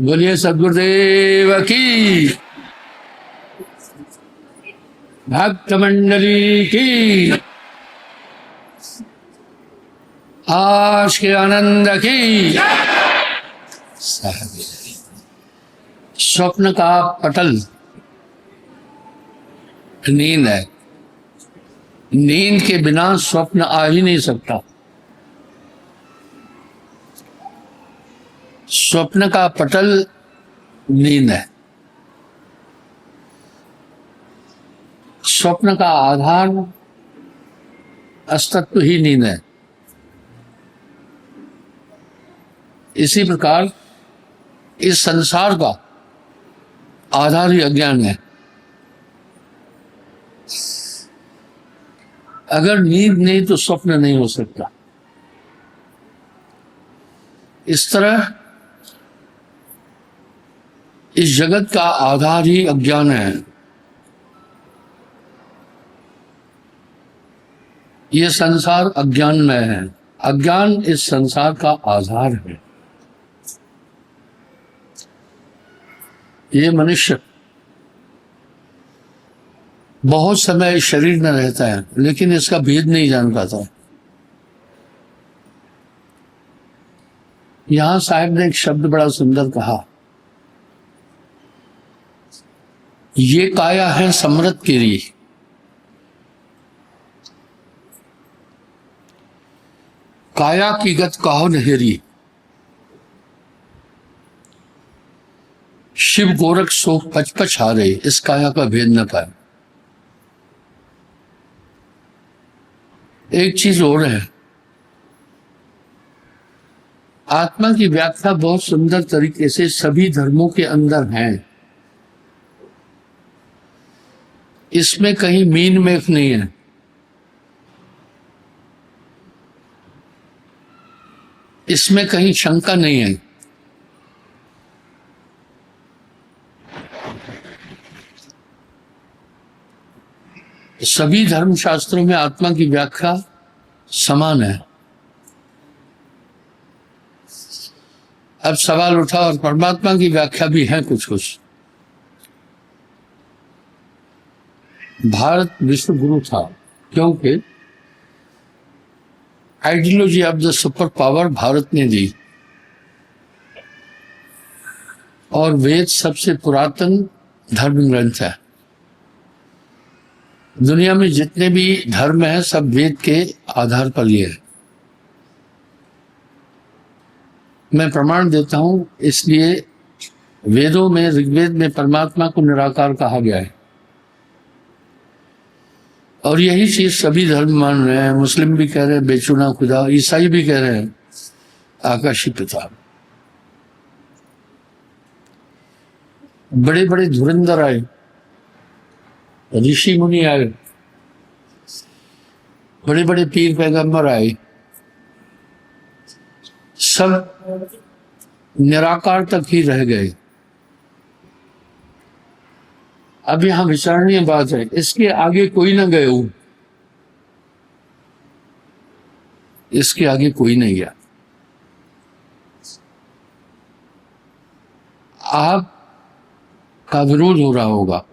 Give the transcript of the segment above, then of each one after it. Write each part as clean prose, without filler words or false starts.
बोलिए सदगुरुदेव की, भक्त मंडली की, आज के आनंद की। स्वप्न का पटल नींद है। नींद के बिना स्वप्न आ ही नहीं सकता। स्वप्न का पटल नींद है। स्वप्न का आधार अस्तित्व ही नींद है। इसी प्रकार इस संसार का आधार ही अज्ञान है। अगर नींद नहीं तो स्वप्न नहीं हो सकता। इस तरह इस जगत का आधार ही अज्ञान है। ये संसार अज्ञानमय है। अज्ञान इस संसार का आधार है। ये मनुष्य बहुत समय शरीर में रहता है लेकिन इसका भेद नहीं जान पाता। यहां साहब ने एक शब्द बड़ा सुंदर कहा, ये काया है समृत केरी, काया की गत कहो नहेरी, शिव गोरख सो पचपच हारे, इस काया का भेद न पाए। एक चीज और है, आत्मा की व्याख्या बहुत सुंदर तरीके से सभी धर्मों के अंदर है। इसमें कहीं मीन मेख नहीं है। इसमें कहीं शंका नहीं है। सभी धर्मशास्त्रों में आत्मा की व्याख्या समान है। अब सवाल उठा और परमात्मा की व्याख्या भी है कुछ कुछ। भारत विश्व गुरु था क्योंकि ideology of the super power Bharat ने दी, और वेद सबसे पुरातन धर्म ग्रंथ है। दुनिया में जितने भी धर्म हैं सब वेद के आधार पर लिए है। मैं प्रमाण देता हूं, इसलिए वेदों में ऋग्वेद में परमात्मा को निराकार कहा गया है, और यही चीज सभी धर्म मान रहे हैं। मुस्लिम भी कह रहे हैं बेचुना खुदा, ईसाई भी कह रहे हैं आकाशी पिता। बड़े बड़े धुरंधर आए, ऋषि मुनि आए, बड़े बड़े पीर पैगंबर आए, सब निराकार तक ही रह गए। अब यहां विचारणीय बात है, इसके आगे कोई ना गए हो, इसके आगे कोई नहीं गया। आपका विरोध हो रहा होगा,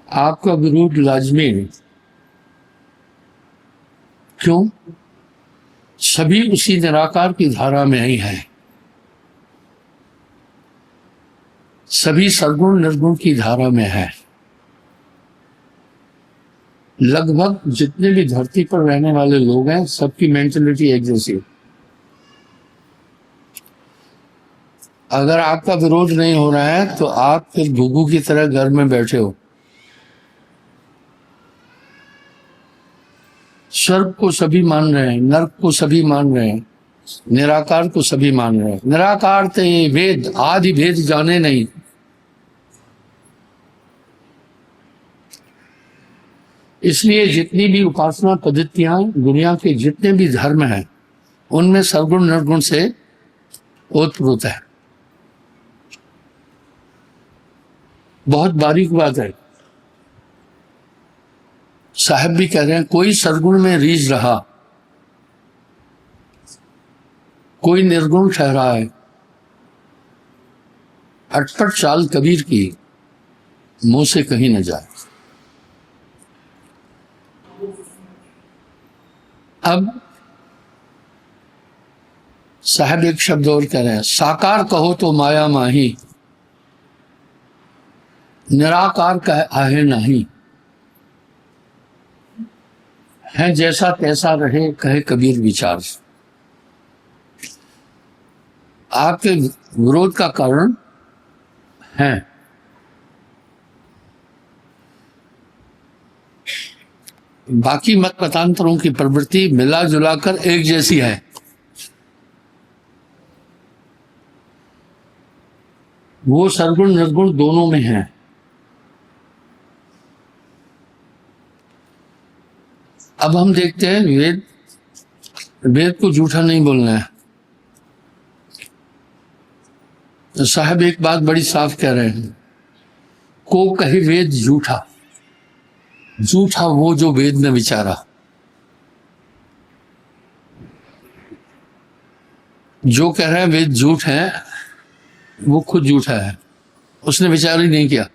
आपका विरोध लाजमी है। क्यों? सभी उसी निराकार की धारा में ही है। सभी सद्गुण निर्गुण की धारा में है। लगभग जितने भी धरती पर रहने वाले लोग हैं सबकी मेंटलिटी एक जैसी है। अगर आपका विरोध नहीं हो रहा है तो आप फिर घुघू की तरह घर में बैठे हो। स्वर्ग को सभी मान रहे हैं, नरक को सभी मान रहे हैं, निराकार को सभी मान रहे हैं। निराकार ते वेद आदि भेद जाने नहीं। इसलिए जितनी भी उपासना पद्धतियां दुनिया के जितने भी धर्म हैं उनमें सद्गुण निर्गुण से ओतप्रोत है। बहुत बारीक बात है। साहब भी कह रहे हैं कोई सद्गुण में रीझ रहा, कोई निर्गुण ठहरा है, अटपट चाल कबीर की मुंह से कहीं न जाए। अब साहब एक शब्द और कह रहे हैं, साकार कहो तो माया माही, निराकार कह आहे नहीं, है जैसा तैसा रहे कहे कबीर विचार। आपके विरोध का कारण है बाकी मत मतांतरों की प्रवृत्ति मिला जुलाकर एक जैसी है। वो सरगुण निर्गुण दोनों में है। अब हम देखते हैं वेद को झूठा नहीं बोलना है। तो साहब एक बात बड़ी साफ कह रहे हैं, को कहे वेद झूठा, झूठा वो जो वेद में विचारा। जो कह रहे हैं वेद झूठ है, वो खुद झूठा है, उसने विचार ही नहीं किया।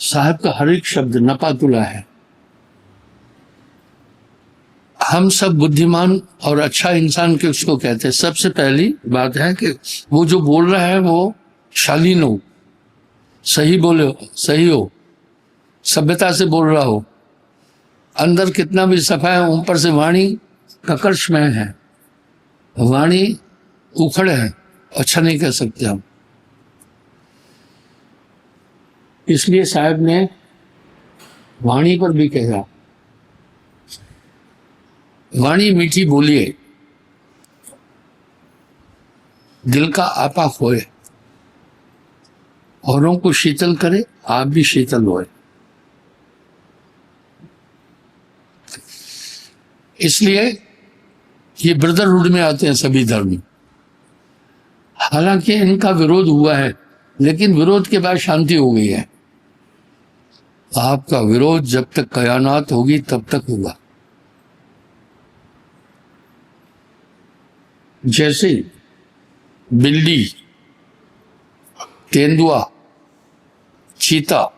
साहब का हर एक शब्द नपातुला है। हम सब बुद्धिमान और अच्छा इंसान के उसको कहते हैं। सबसे पहली बात है कि वो जो बोल रहा है वो शालीन हो, सही बोले, सही हो, सभ्यता से बोल रहा हो, अंदर कितना भी सफा है, ऊपर से वाणी ककर्षमय है, वाणी उखड़ है, अच्छा नहीं कह सकते हम। इसलिए साहब ने वाणी पर भी कहा, वाणी मीठी बोलिए, दिल का आपा खोए, औरों को शीतल करे, आप भी शीतल होए। इसलिए ये ब्रदरहुड में आते हैं सभी धर्म। हालांकि इनका विरोध हुआ है, लेकिन विरोध के बाद शांति हो गई है। आपका विरोध जब तक कयानात होगी तब तक होगा। जैसे बिल्ली, तेंदुआ, चीता,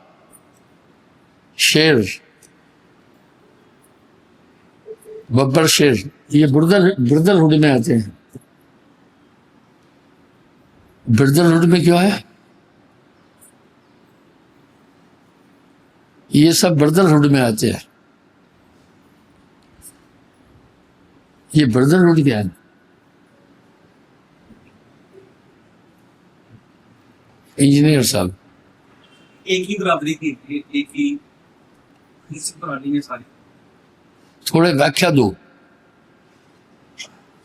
शेर, बब्बर शेर, ये ब्रदरहुड में आते हैं। ब्रदरहुड में क्या है? ये सब ब्रदरहुड में आते हैं। ये ब्रदरहुड क्या है? इंजीनियर साहब, एक ही बराबरी की, एक ही प्राणी है सारे। थोड़े व्याख्या दो।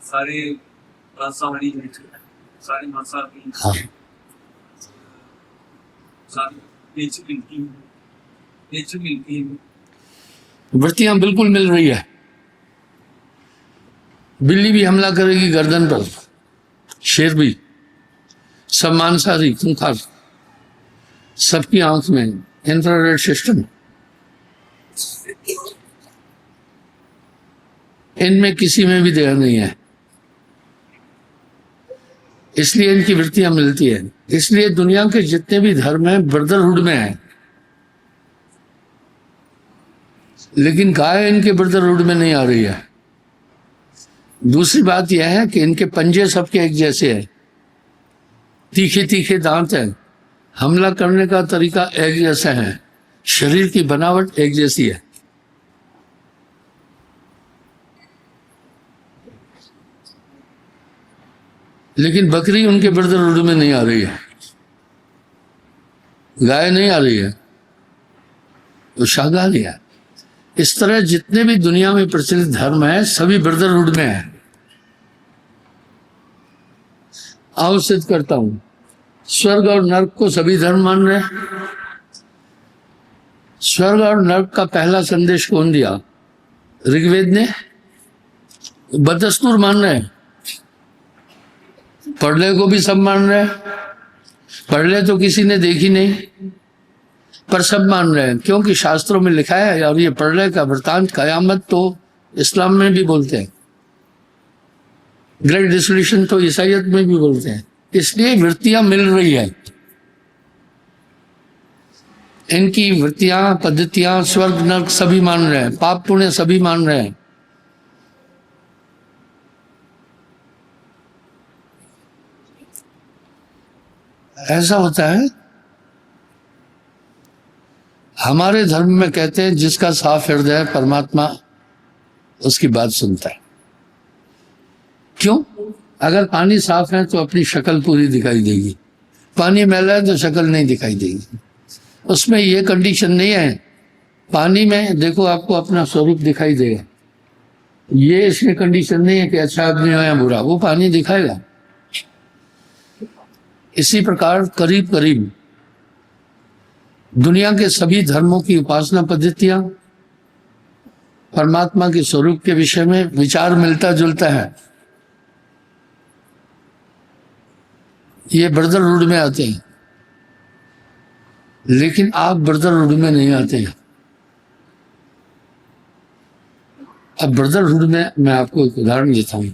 सारे रासाहारी सारे मांसाहारी, हाँ, सारी नेचर मिलती है। वृत्तियां बिल्कुल मिल रही है। बिल्ली भी हमला करेगी गर्दन पर, शेर भी, सब मांसाहारी, खूंखार, सबकी आंख में इंफ्रारेड सिस्टम। इनमें किसी में भी दया नहीं है, इसलिए इनकी वृत्तियां मिलती है। इसलिए दुनिया के जितने भी धर्म हैं ब्रदरहुड में है, लेकिन गाय इनके ब्रदरहुड में नहीं आ रही है। दूसरी बात यह है कि इनके पंजे सबके एक जैसे हैं, तीखे तीखे दांत हैं, हमला करने का तरीका एक जैसा है, शरीर की बनावट एक जैसी है। लेकिन बकरी उनके ब्रदरहुड में नहीं आ रही है, गाय नहीं आ रही है, तो शाकाहारी है। इस तरह जितने भी दुनिया में प्रचलित धर्म है सभी ब्रदरहुड में है। आओ सिद्ध करता हूं, स्वर्ग और नरक को सभी धर्म मान रहे हैं। स्वर्ग और नरक का पहला संदेश कौन दिया? ऋग्वेद ने। बदस्तूर मान रहे हैं, प्रलय को भी सब मान रहे हैं। प्रलय तो किसी ने देखी नहीं, पर सब मान रहे हैं, क्योंकि शास्त्रों में लिखा है। और ये प्रलय का वृतांत, कयामत तो इस्लाम में भी बोलते हैं, ग्रेट डिसोल्यूशन तो ईसाइयत में भी बोलते हैं। इसलिए वृत्तियां मिल रही है, इनकी वृत्तियां, पद्धतियां, स्वर्ग नरक सभी मान रहे हैं, पाप पुण्य सभी मान रहे हैं। ऐसा होता है। हमारे धर्म में कहते हैं जिसका साफ हृदय है परमात्मा उसकी बात सुनता है। क्यों? अगर पानी साफ है तो अपनी शक्ल पूरी दिखाई देगी, पानी मैला है तो शक्ल नहीं दिखाई देगी। उसमें ये कंडीशन नहीं है, पानी में देखो आपको अपना स्वरूप दिखाई देगा, ये इसमें कंडीशन नहीं है कि अच्छा आदमी हो या बुरा, वो पानी दिखाएगा। इसी प्रकार करीब करीब दुनिया के सभी धर्मों की उपासना पद्धतियां परमात्मा के स्वरूप के विषय में विचार मिलता जुलता है। ये ब्रदरहुड में आते हैं, लेकिन आप ब्रदरहुड में नहीं आते हैं। अब ब्रदरहुड में मैं आपको एक उदाहरण देता हूं।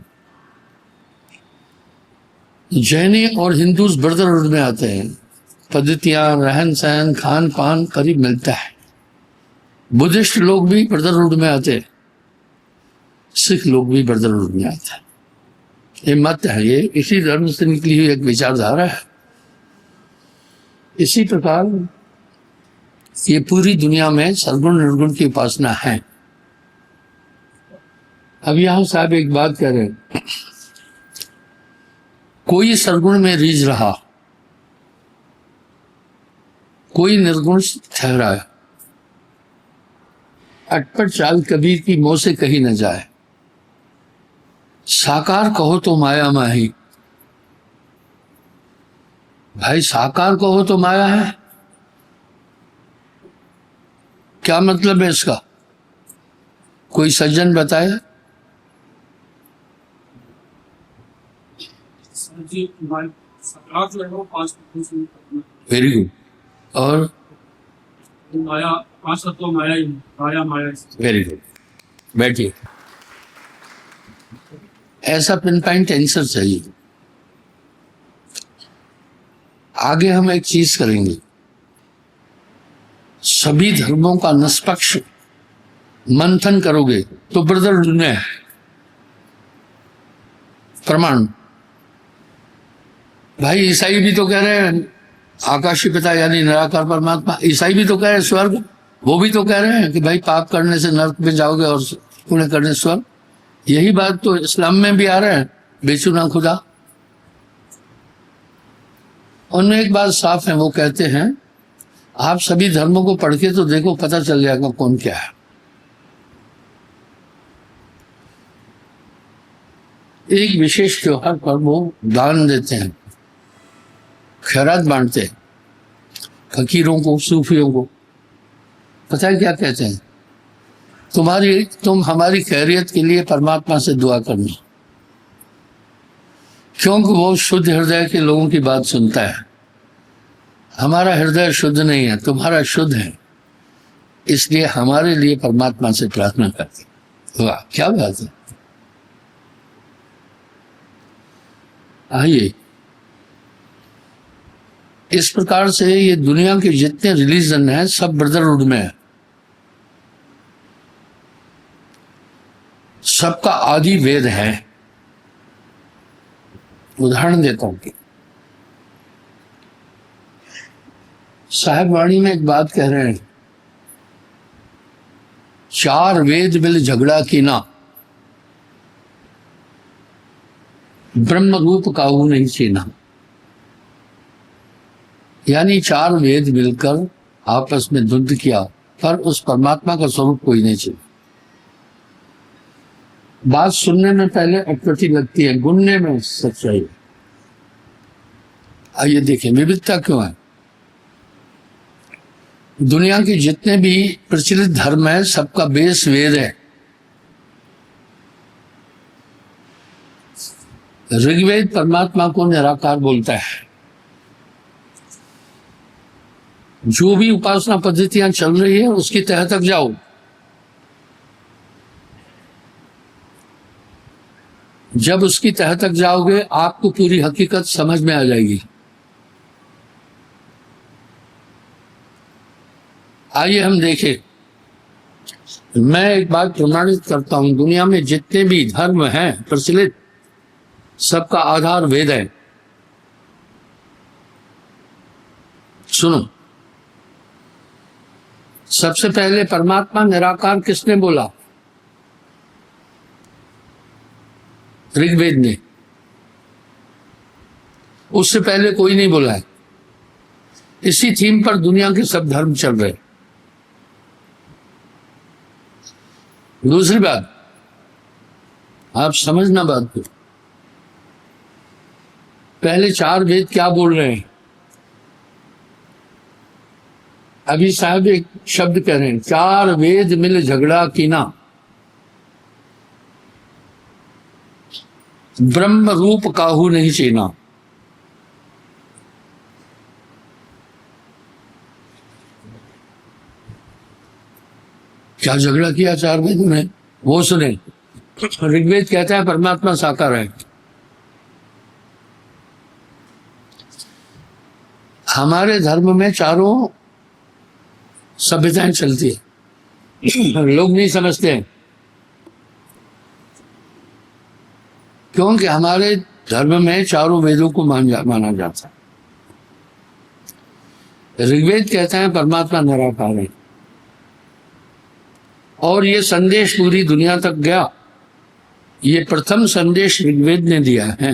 जैनी और हिंदूज ब्रदरहुड में आते हैं, पद्धतियां, रहन सहन, खान पान करीब मिलता है। बुद्धिस्ट लोग भी ब्रदरहुड में आते हैं, सिख लोग भी ब्रदरहुड में आते हैं। ये मत है, ये इसी धर्म से निकली हुई एक विचारधारा है। इसी प्रकार ये पूरी दुनिया में सद्गुण निर्गुण की उपासना है। अब यहां साहब एक बात कह रहे हैं, कोई सद्गुण में रीझ रहा, कोई निर्गुण ठहरा है, अटपट चाल कबीर की मुंह से कही न जाए। साकार कहो तो माया माही। भाई साकार कहो तो माया है, क्या मतलब है इसका? कोई सज्जन बताए? सरकार जो है वो 5% वेरी गुड। और माया 5 तत्व माया ही, माया माया। वेरी गुड, बैठिए। ऐसा पिन पॉइंट आंसर चाहिए। आगे हम एक चीज करेंगे, सभी धर्मों का निष्पक्ष मंथन करोगे तो ब्रदरहुड में प्रमाण। भाई ईसाई भी तो कह रहे हैं आकाशीय पिता यानी निराकार परमात्मा, ईसाई भी तो कह रहे हैं स्वर्ग, वो भी तो कह रहे हैं कि भाई पाप करने से नरक में जाओगे और पुण्य करने से स्वर्ग। यही बात तो इस्लाम में भी आ रहा है, बेचुना खुदा। उनमें एक बात साफ है, वो कहते हैं आप सभी धर्मों को पढ़ के तो देखो, पता चल जाएगा कौन क्या है। एक विशेष त्योहार पर वो दान देते हैं, खैरात बांटते हैं, फकीरों को, सूफियों को। पता है क्या कहते हैं? तुम हमारी खैरियत के लिए परमात्मा से दुआ करना, क्योंकि वो शुद्ध हृदय के लोगों की बात सुनता है। हमारा हृदय शुद्ध नहीं है, तुम्हारा शुद्ध है, इसलिए हमारे लिए परमात्मा से प्रार्थना करते। वाह क्या बात है। आइए, इस प्रकार से ये दुनिया के जितने रिलीजन हैं सब ब्रदरहुड में है। सबका आदि वेद है। उदाहरण देता हूं, साहेब वाणी में एक बात कह रहे हैं, 4 वेद मिल झगड़ा कीना, ब्रह्म रूप काहू नहीं चीना। यानी 4 वेद मिलकर आपस में द्वंद्व किया, पर उस परमात्मा का स्वरूप कोई नहीं चिन्हा। बात सुनने में पहले अटपटी लगती है, गुनने में सच्चाई। आइए देखें विविधता क्यों है। दुनिया के जितने भी प्रचलित धर्म है सबका बेस वेद है। ऋग्वेद परमात्मा को निराकार बोलता है। जो भी उपासना पद्धतियां चल रही है उसके तह तक जाओ, जब उसकी तह तक जाओगे आपको पूरी हकीकत समझ में आ जाएगी। आइए हम देखें। मैं एक बात प्रमाणित करता हूं, दुनिया में जितने भी धर्म हैं प्रचलित, सबका आधार वेद है। सुनो, सबसे पहले परमात्मा निराकार किसने बोला? ऋग्वेद ने। उससे पहले कोई नहीं बोला है। इसी थीम पर दुनिया के सब धर्म चल रहे। दूसरी बात, आप समझना बात को, पहले 4 वेद क्या बोल रहे हैं? अभी साहब एक शब्द कह रहे हैं, 4 वेद मिल झगड़ा कीना, ब्रह्म रूप काहू नहीं चीना। क्या झगड़ा किया 4 वेदों ने? वो सुने। ऋग्वेद कहता है परमात्मा साकार है। हमारे धर्म में चारों सभ्यताएं चलती है, लोग नहीं समझते हैं, क्योंकि हमारे धर्म में चारों वेदों को माना जाता है। ऋग्वेद कहता है परमात्मा निराकार है, और ये संदेश पूरी दुनिया तक गया। ये प्रथम संदेश ऋग्वेद ने दिया है।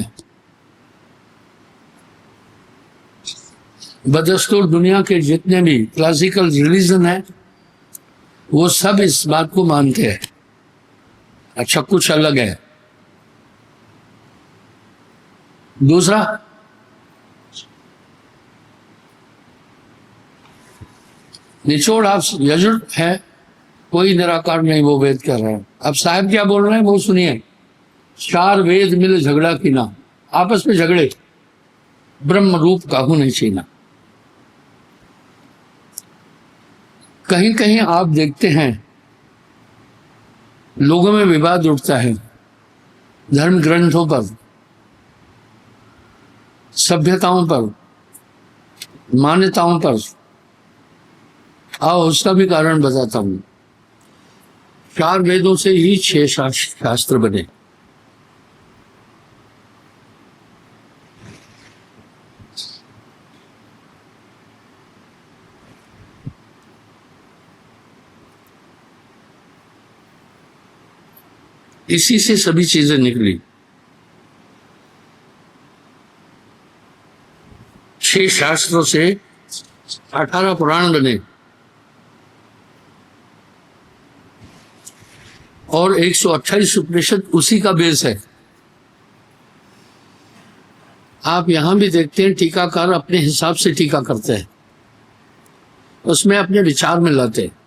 बदस्तूर दुनिया के जितने भी क्लासिकल रिलीजन है वो सब इस बात को मानते हैं। अच्छा, कुछ अलग है। दूसरा, निचोड़ आप यजुर है, कोई निराकार नहीं, वो वेद कर रहे हैं। अब साहब क्या बोल रहे हैं वो सुनिए। 4 वेद मिल झगड़ा कीना, आपस में झगड़े, ब्रह्म रूप काहू नहीं छीना। कहीं कहीं आप देखते हैं लोगों में विवाद उठता है धर्म ग्रंथों पर, सभ्यताओं पर, मान्यताओं पर। आओ उसका भी कारण बताता हूं। 4 वेदों से ही 6 शास्त्र बने। इसी से सभी चीजें निकली। 6 शास्त्रों से 18 पुराण बने और 128 उपनिषद उसी का बेस है। आप यहां भी देखते हैं टीकाकार अपने हिसाब से टीका करते हैं, उसमें अपने विचार में लाते हैं।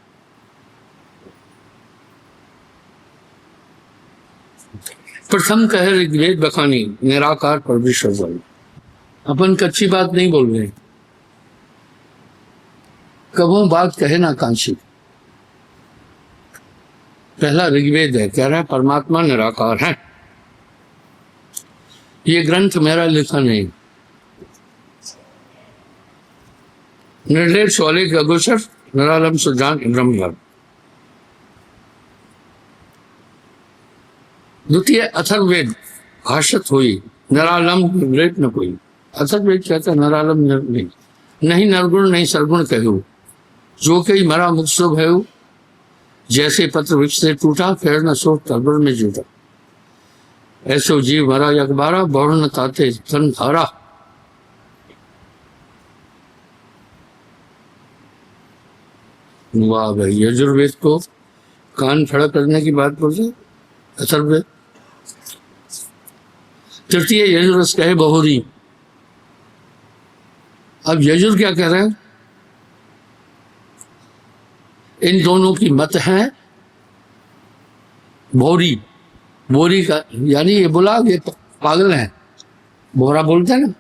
प्रथम कहे ऋग्वेद बखानी निराकार परमेश्वर बोल। अपन कच्ची बात नहीं बोल रहे, कबो बात कहे ना कांची। पहला ऋग्वेद है, कह रहा है परमात्मा निराकार है। ये ग्रंथ मेरा लिखा नहीं, निर्देश वाले के अगोचर निरालम सुजान ब्रह्म। द्वितीय अथर्ववेद भाषत हुई, निरालम निर्लेप न कोई। अथर्ववेद कहता निरालम नहीं निर्गुण नहीं सरगुण कहू, जो कई मरा मुक्सो भयू, जैसे पत्र वृक्ष से टूटा फिर न सो तरबड़ में जुटा। ऐसो जीव मरा यकबारा, बहु न ताते धन धारा। वाह भाई, यजुर्वेद को कान खड़ा करने की बात बोलते अथर्ववेद। तृतीय यजुर्वेद कहे बहुरी। अब यजुर क्या कह रहे हैं? इन दोनों की मत है भौरी। बोरी का यानी ये बोला ये पागल है, बोरा बोलते हैं ना।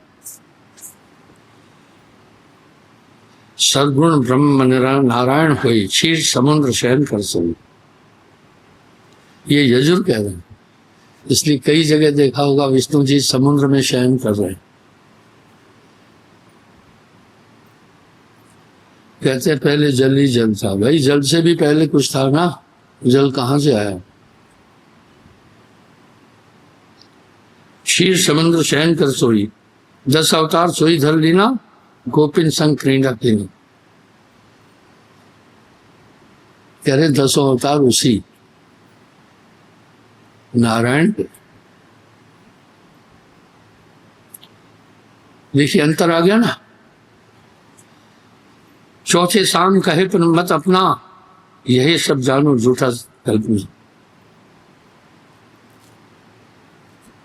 सदगुण ब्रह्म नारायण हुई, क्षीर समुद्र शयन कर सही। ये यजुर कह रहे हैं। इसलिए कई जगह देखा होगा विष्णु जी समुद्र में शयन कर रहे हैं। कहते हैं पहले जल ही जल था। भाई जल से भी पहले कुछ था ना, जल कहां से आया? क्षीर समुद्र शयन कर सोई, 10 अवतार सोई धर लीना, गोपिन संग क्रीड़ा कीना। कह रहे 10 अवतार उसी नारायण। देखिए अंतर आ गया ना। चौथे शाम कहे पर मत अपना, यही सब जानो झूठा कल्पना।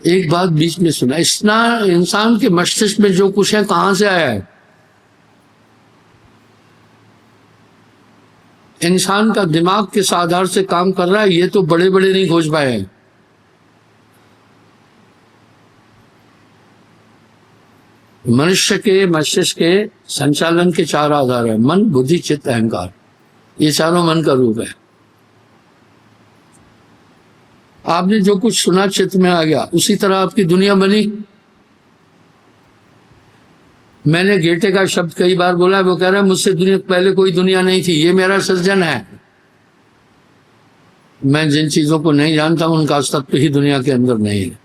एक बात बीच में सुना, इतना इंसान के मस्तिष्क में जो कुछ है कहां से आया है? इंसान का दिमाग किस आधार से काम कर रहा है ये तो बड़े बड़े नहीं खोज पाए हैं। मनुष्य के मस्तिष्क के संचालन के 4 आधार है, मन, बुद्धि, चित्त, अहंकार। ये चारों मन का रूप है। आपने जो कुछ सुना चित्त में आ गया, उसी तरह आपकी दुनिया बनी। मैंने गेटे का शब्द कई बार बोला, वो कह रहा है मुझसे दुनिया पहले कोई दुनिया नहीं थी, ये मेरा सृजन है। मैं जिन चीजों को नहीं जानता हूं उनका अस्तित्व ही दुनिया के अंदर नहीं है।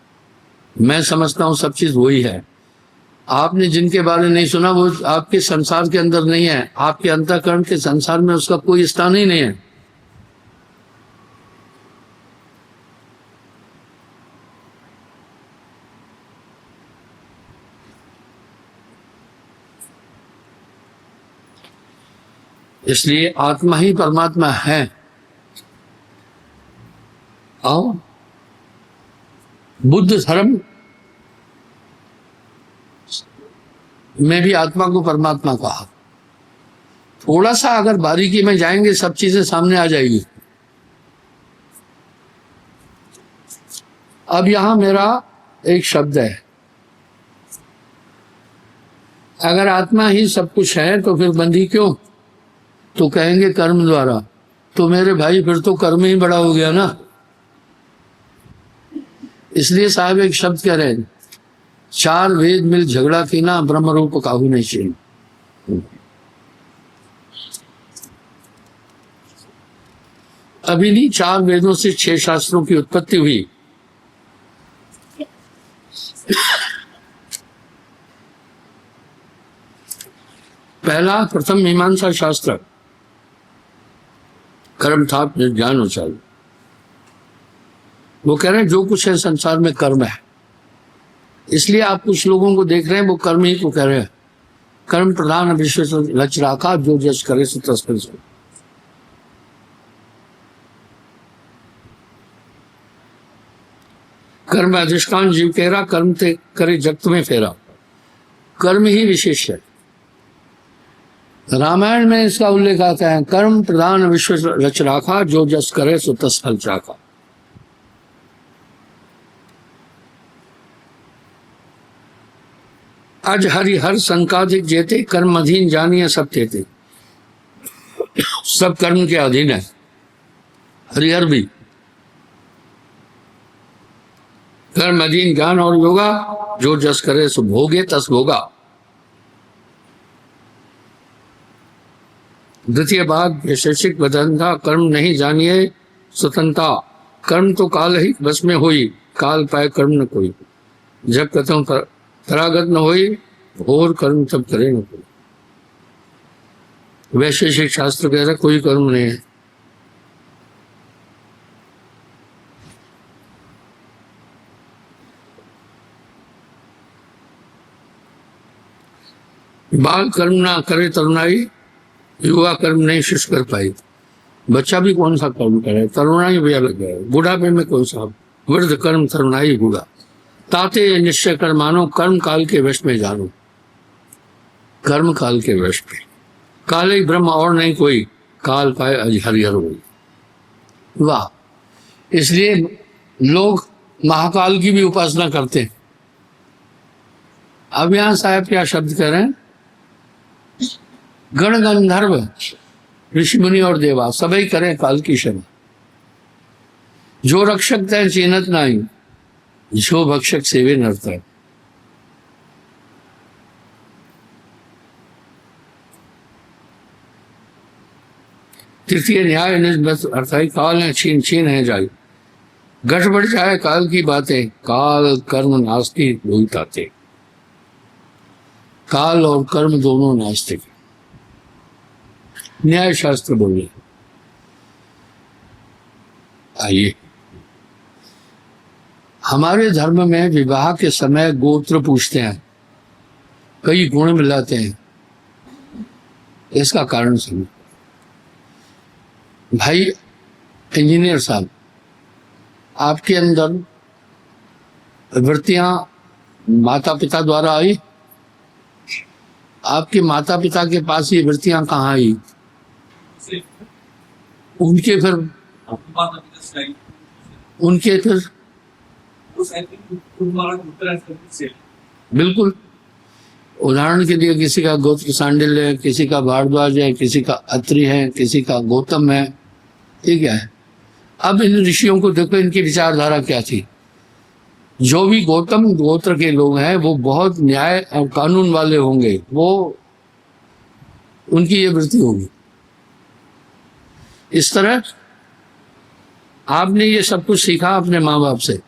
मैं समझता हूं सब चीज वही है। आपने जिनके बारे में नहीं सुना वो आपके संसार के अंदर नहीं है, आपके अंतःकरण के संसार में उसका कोई स्थान ही नहीं है। इसलिए आत्मा ही परमात्मा है। आओ बुद्ध धर्म में भी आत्मा को परमात्मा कहा। थोड़ा सा अगर बारीकी में जाएंगे सब चीजें सामने आ जाएगी। अब यहां मेरा एक शब्द है, अगर आत्मा ही सब कुछ है तो फिर बंधी क्यों? तो कहेंगे कर्म द्वारा। तो मेरे भाई फिर तो कर्म ही बड़ा हो गया ना। इसलिए साहब एक शब्द कह रहे हैं, 4 वेद मिल झगड़ा की ना, ब्रह्म रूप काहू नहीं चाहिए। अभी नहीं, 4 वेदों से 6 शास्त्रों की उत्पत्ति हुई। पहला प्रथम मीमांसा शास्त्र कर्म था, ज्ञान उचार। वो कह रहे हैं जो कुछ है संसार में कर्म है। इसलिए आप कुछ लोगों को देख रहे हैं वो कर्म ही को कह रहे हैं। कर्म प्रधान विश्व लच राखा, जो जस करे सो तस करे। कर्म अधिष्ठान जीव केरा, कर्म ते करे जगत में फेरा। कर्म ही विशेष है। रामायण में इसका उल्लेख आता है, कर्म प्रधान विश्व रच राखा, जो जस करे सो तस फल चाखा। अज हरि हर संकाधिक जेते, कर्म अधीन जानिए सब तेते। सब कर्म के अधीन है, हरिहर भी। कर्म अधीन ज्ञान और योगा, जो जस करे सो भोगे तस भोगा। द्वितीय भाग वैशेषिक बदंता, कर्म नहीं जानिए स्वतंत्रता। कर्म तो काल ही बस में हुई, काल पाए कर्म न कोई। जब कथम तरागत न होई, घोर कर्म तब करे न कोई। वैशेषिक शास्त्र कह रहा कोई कर्म नहीं है। बाल कर्म ना करे तरुणाई, युवा कर्म नहीं शुष्क कर पाई। बच्चा भी कौन सा कर्म करे, तरुणाई भी अलग है। बुढ़ापे में कौन सा, वृद्ध कर्म तरुणाई बूढ़ा। ताते निश्चय कर मानो, कर्म काल के वश में जानो। कर्म काल के वश में, काल ही ब्रह्म और नहीं कोई, काल पाए हरिहर हुई। वाह! इसलिए लोग महाकाल की भी उपासना करते हैं। अब यहां साहब क्या शब्द कह रहे हैं, गण गंधर्व ऋषि मुनि और देवा सभी करें काल की शरण। जो रक्षक तय चीनत नहीं, जो भक्षक सेवे नरता। तृतीय न्याय निज अर्थात काल है छीन छीन है जाई, गठ बढ़ जाए काल की बातें, काल कर्म नास्ती ताते। काल और कर्म दोनों नास्तिक। न्याय शास्त्र बोले। आइए, हमारे धर्म में विवाह के समय गोत्र पूछते हैं, कई गुण मिलाते हैं। इसका कारण समझो। भाई इंजीनियर साहब, आपके अंदर वृत्तियां माता पिता द्वारा आई? आपके माता पिता के पास ये वृत्तियां कहाँ आई? उनके फिर बिल्कुल। उदाहरण के लिए किसी का गोत्र सांडिल्य है, किसी का भारद्वाज है, किसी का अत्रि है, किसी का गौतम है, ठीक है। अब इन ऋषियों को देखो, इनकी विचारधारा क्या थी। जो भी गौतम गोत्र के लोग हैं वो बहुत न्याय और कानून वाले होंगे, वो उनकी ये वृत्ति होगी। इस तरह आपने ये सब कुछ सीखा अपने माँ बाप से,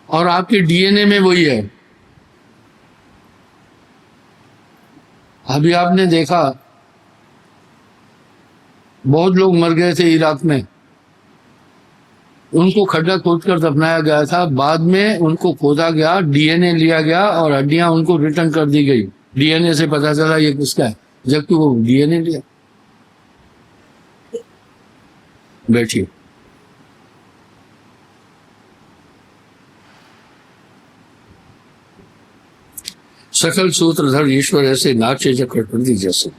और आपके डीएनए में वही है। अभी आपने देखा बहुत लोग मर गए थे इराक में, उनको खड्डा खोद कर दफनाया गया था, बाद में उनको खोदा गया, डीएनए लिया गया और हड्डियां उनको रिटर्न कर दी गई। डीएनए से पता चला ये किसका है, जबकि वो डीएनए लिया। बैठिए। सकल सूत्रधर ईश्वर ऐसे नाचे चक्रवर्ती जैसे।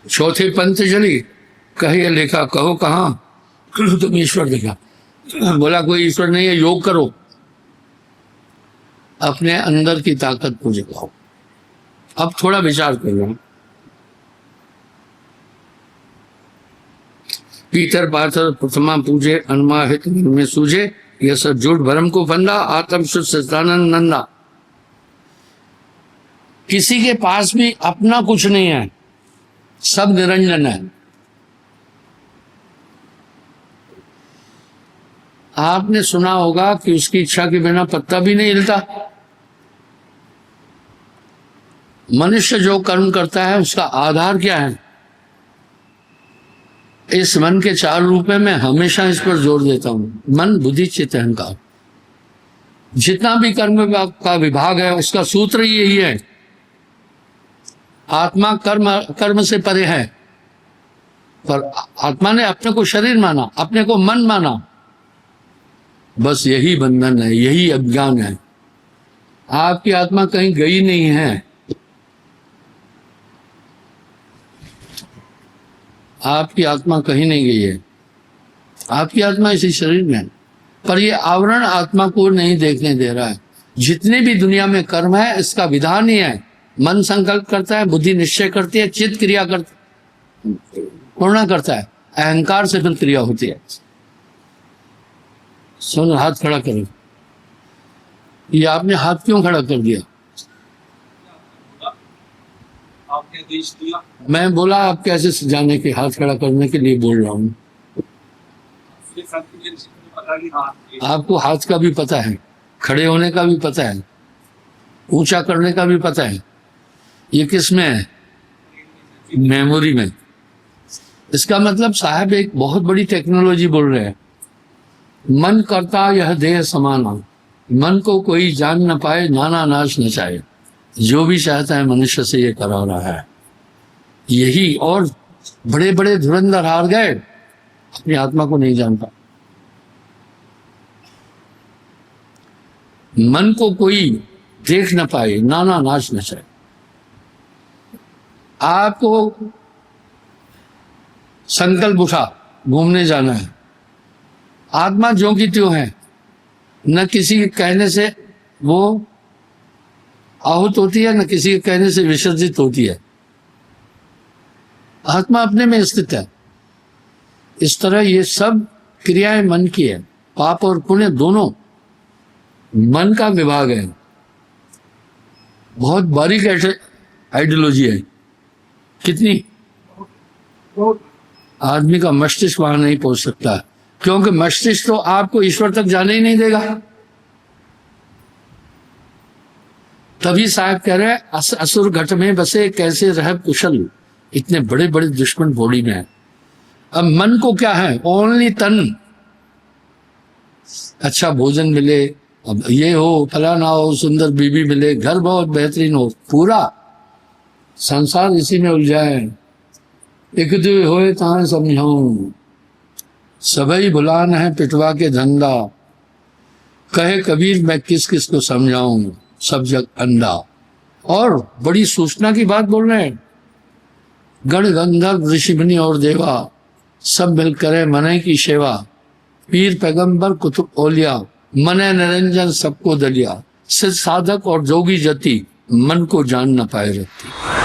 चौथे पंथ चली, कहे लेखा कहो कहाँ, तुम ईश्वर देखा। बोला कोई ईश्वर नहीं है, योग करो, अपने अंदर की ताकत को जगाओ। अब थोड़ा विचार कर रहा हूं। पीतर पाथर प्रथमा पूजे, अनुमाहित मन में सूझे, यह सब झूठ भरम को फंदा, आत्म शुद्ध सच्चिदानंद नंदा। किसी के पास भी अपना कुछ नहीं है, सब निरंजन है। आपने सुना होगा कि उसकी इच्छा के बिना पत्ता भी नहीं हिलता। मनुष्य जो कर्म करता है उसका आधार क्या है? इस मन के चार रूप में मैं हमेशा इस पर जोर देता हूं। मन, बुद्धि, चित्त, अहंकार। जितना भी कर्म का विभाग है उसका सूत्र यही है। आत्मा कर्म से परे है, पर आत्मा ने अपने को शरीर माना, अपने को मन माना। बस यही बंधन है, यही अज्ञान है। आपकी आत्मा कहीं गई नहीं है। आपकी आत्मा कहीं नहीं गई है। आपकी आत्मा इसी शरीर में है, पर ये आवरण आत्मा को नहीं देखने दे रहा है। जितने भी दुनिया में कर्म है इसका विधान ही है। मन संकल्प करता है, बुद्धि निश्चय करती है, चित्त क्रिया पूर्ण करता है, अहंकार से फिर क्रिया होती है। सुन, हाथ खड़ा करो। ये आपने हाथ क्यों खड़ा कर दिया? आपने आदेश दिया। मैं बोला आप कैसे सजाने के, हाथ खड़ा करने के लिए बोल रहा हूँ। आपको हाथ का भी पता है, खड़े होने का भी पता है, ऊंचा करने का भी पता है। ये किस में है? मेमोरी में। इसका मतलब साहब एक बहुत बड़ी टेक्नोलॉजी बोल रहे हैं। मन करता यह देह समाना, मन को कोई जान न पाए, नाना नाश न चाहे। जो भी चाहता है मनुष्य से ये करा रहा है। यही, और बड़े बड़े धुरंधर हार गए, अपनी आत्मा को नहीं जानता। मन को कोई देख न पाए, नाना नाश न चाहे। आपको संकल्प उठा घूमने जाना है, आत्मा ज्यों की त्यों है, न किसी के कहने से वो आहूत होती है, न किसी के कहने से विसर्जित होती है। आत्मा अपने में स्थित है। इस तरह ये सब क्रियाएं मन की है। पाप और पुण्य दोनों मन का विभाग है। बहुत बारीक आइडियोलॉजी है। कितनी आदमी का मस्तिष्क वहां नहीं पहुंच सकता, क्योंकि मस्तिष्क तो आपको ईश्वर तक जाने ही नहीं देगा। तभी साहब कह रहे हैं असुर घट में बसे कैसे रह कुशल। इतने बड़े बड़े दुश्मन बॉडी में है। अब मन को क्या है, ओनली तन। अच्छा भोजन मिले, अब ये हो, फलाना हो, सुंदर बीबी मिले, घर बहुत बेहतरीन हो, पूरा संसार इसी में उलझाए। एक दो होए तान समझाऊं, सबई भुलान है पिटवा के धंधा। कहे कबीर मैं किस किस को समझाऊं, सब जग अंधा। और बड़ी सूचना की बात बोल रहे हैं। गण गंधर्व ऋषि मुनि और देवा सब मिल करे मने की सेवा। पीर पैगंबर कुतुब औलिया मने निरंजन सबको दलिया। सिद्ध साधक और जोगी जति मन को जान न पाए रहती।